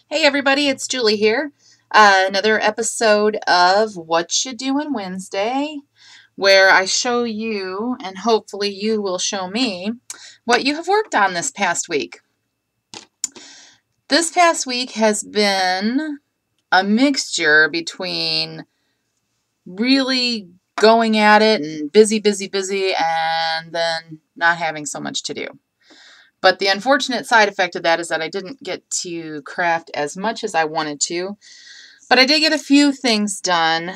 Hey everybody, it's Julie here. Another episode of What You Doing Wednesday, where I show you, and hopefully you will show me, what you have worked on this past week. This past week has been a mixture between really going at it and busy, and then not having so much to do. But the unfortunate side effect of that is that I didn't get to craft as much as I wanted to. But I did get a few things done,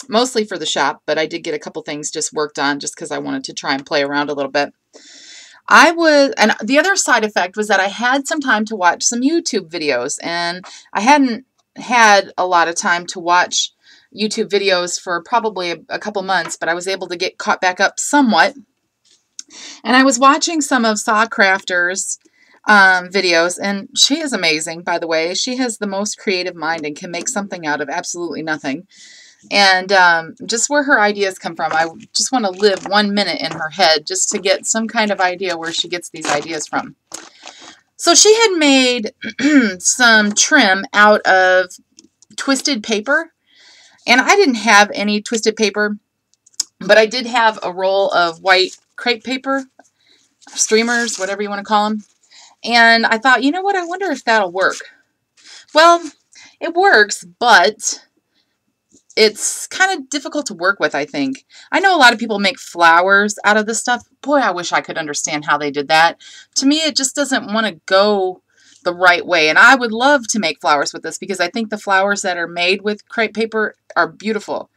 mostly for the shop, but I did get a couple things just worked on just because I wanted to try and play around a little bit. And the other side effect was that I had some time to watch some YouTube videos, and I hadn't had a lot of time to watch YouTube videos for probably a couple months, but I was able to get caught back up somewhat. And I was watching some of Saw Crafter's videos, and she is amazing, by the way. She has the most creative mind and can make something out of absolutely nothing. And just where her ideas come from, I just want to live 1 minute in her head just to get some kind of idea where she gets these ideas from. So she had made some trim out of twisted paper, and I didn't have any twisted paper, but I did have a roll of white crepe paper, streamers, whatever you want to call them. And I thought, you know what, I wonder if that'll work. Well, it works, but it's kind of difficult to work with, I think. I know a lot of people make flowers out of this stuff. Boy, I wish I could understand how they did that. To me, it just doesn't want to go the right way. And I would love to make flowers with this because I think the flowers that are made with crepe paper are beautiful.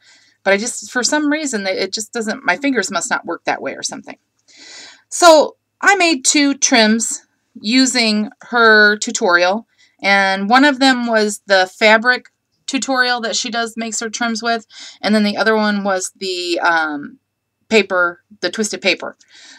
But I just, for some reason, it just doesn't, my fingers must not work that way or something. So I made 2 trims using her tutorial, and one of them was the fabric tutorial that she makes her trims with, and then the other one was the paper, the twisted paper.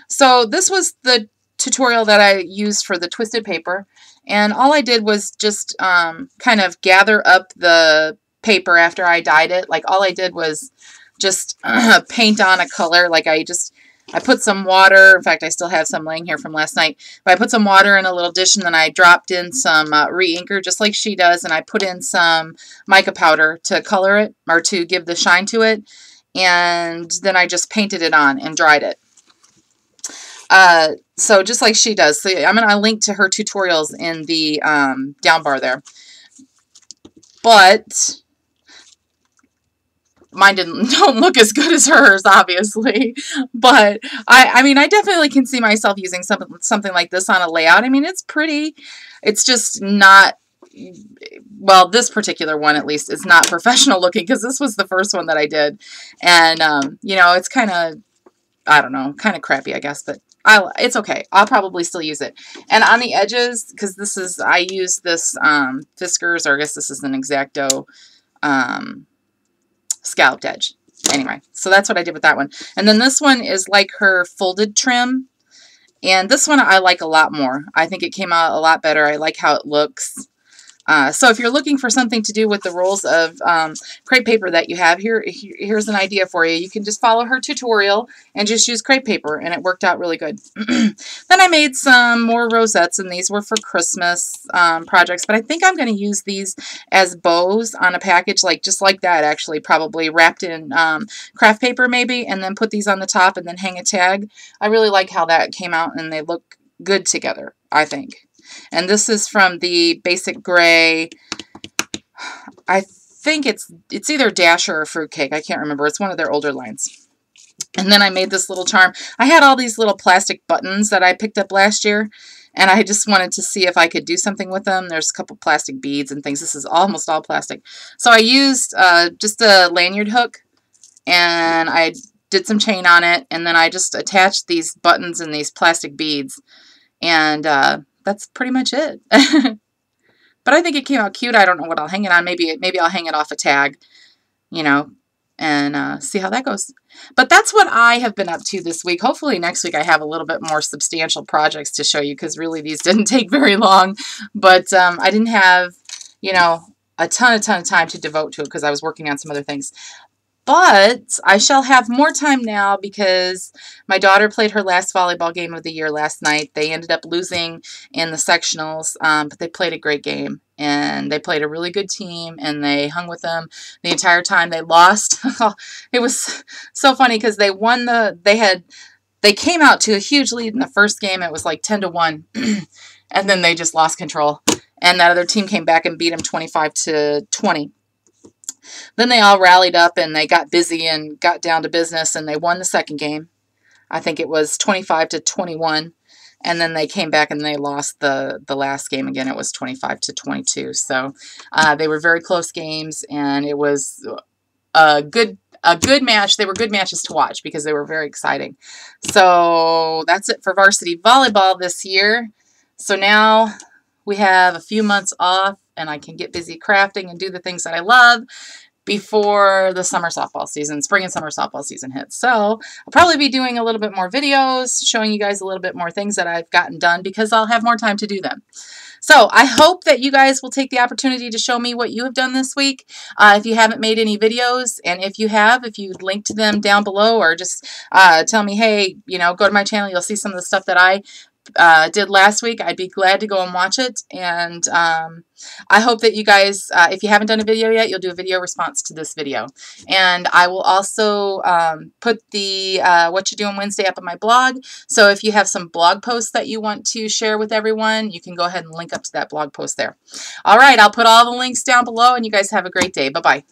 So this was the tutorial that I used for the twisted paper, and all I did was just kind of gather up the paper after I dyed it. Like, all I did was just paint on a color. Like, I put some water. In fact, I still have some laying here from last night. But I put some water in a little dish, and then I dropped in some re-inker, just like she does, and I put in some mica powder to color it, or to give the shine to it, and then I just painted it on and dried it. So just like she does. So I'm going to link to her tutorials in the down bar there. But mine don't look as good as hers, obviously, but I mean, I definitely can see myself using something like this on a layout. I mean, it's pretty. It's just not, well, this particular one, at least, is not professional looking, because this was the first one that I did, and, you know, it's kind of, I don't know, kind of crappy, I guess, but it's okay. I'll probably still use it. And on the edges, because I use this Fiskars, or I guess this is an X-Acto scalloped edge. Anyway, so that's what I did with that one. And then this one is like her folded trim. And this one I like a lot more. I think it came out a lot better. I like how it looks. So if you're looking for something to do with the rolls of crepe paper that you have, here's an idea for you. You can just follow her tutorial and just use crepe paper, and it worked out really good. Then I made some more rosettes, and these were for Christmas projects, but I think I'm going to use these as bows on a package, just like that, actually, probably wrapped in craft paper maybe, and then put these on the top and then hang a tag. I really like how that came out, and they look good together, I think. And this is from the Basic Gray, I think it's either Dasher or Fruitcake. I can't remember. It's one of their older lines. And then I made this little charm. I had all these little plastic buttons that I picked up last year, and I just wanted to see if I could do something with them. There's a couple plastic beads and things. This is almost all plastic. So I used just a lanyard hook, and I did some chain on it, and then I just attached these buttons and these plastic beads, and that's pretty much it. But I think it came out cute. I don't know what I'll hang it on. Maybe I'll hang it off a tag, you know, and see how that goes. But that's what I have been up to this week. Hopefully next week I have a little bit more substantial projects to show you, because really these didn't take very long. But I didn't have, you know, a ton of time to devote to it because I was working on some other things. But I shall have more time now because my daughter played her last volleyball game of the year last night. They ended up losing in the sectionals, but they played a great game. And they played a really good team, and they hung with them the entire time. They lost. It was so funny because they won they came out to a huge lead in the first game. It was like 10-1, and then they just lost control. And that other team came back and beat them 25-20. Then they all rallied up and they got busy and got down to business, and they won the second game. I think it was 25-21. And then they came back and they lost the last game again. It was 25-22. So they were very close games, and it was a good match. They were good matches to watch because they were very exciting. So that's it for varsity volleyball this year. So now we have a few months off, and I can get busy crafting and do the things that I love before the summer softball season, spring and summer softball season hits. So I'll probably be doing a little bit more videos, showing you guys a little bit more things that I've gotten done because I'll have more time to do them. So I hope that you guys will take the opportunity to show me what you have done this week. If you haven't made any videos, and if you have, if you'd link to them down below, or just tell me, hey, go to my channel, you'll see some of the stuff that I did last week. I'd be glad to go and watch it. And I hope that you guys, if you haven't done a video yet, you'll do a video response to this video. And I will also put the What You Doing Wednesday up on my blog. So if you have some blog posts that you want to share with everyone, you can go ahead and link up to that blog post there. All right, I'll put all the links down below, and you guys have a great day. Bye-bye.